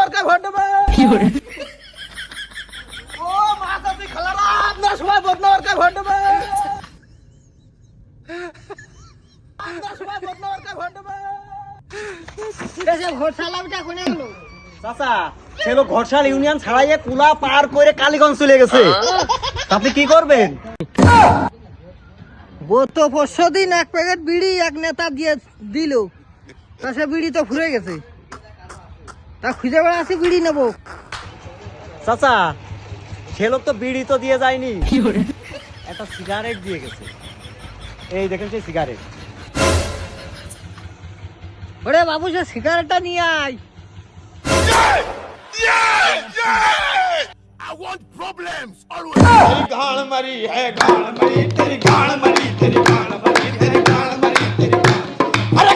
মার্কা ভোট দেবে। ও মাসাতি খালারা আপনার সবাই বদনা মার্কা ভোট দেবে। আপনার সবাই বদনা মার্কা ভোট দেবে। এসে ভোট চালাবিটা কোনে গেল? চাচা ছেলে ঘরসাল ইউনিয়ন ছাড়াইয়ে কুলা পার করে কালীগঞ্জ চলে গেছে। আপনি কি করবেন? গত পরশু দিন এক প্যাকেট বিড়ি এক নেতা দিয়ে দিল, তা সে বিড়ি তো ফুরে গেছে, তা খুঁজে বেড়াচ্ছি বিড়ি নেবো। চাচা ছেলে তো বিড়ি তো দিয়ে যায়নি, একটা সিগারেট দিয়ে গেছে। এই দেখেন সেই সিগারেট। ওরে বাবু সে সিগারেটটা নিয়ে আয়। I want problems always. तेरी गाल मरी है गाल मरी तेरी गाल मरी तेरी गाल मरी तेरी गाल मरी तेरी गाल अरे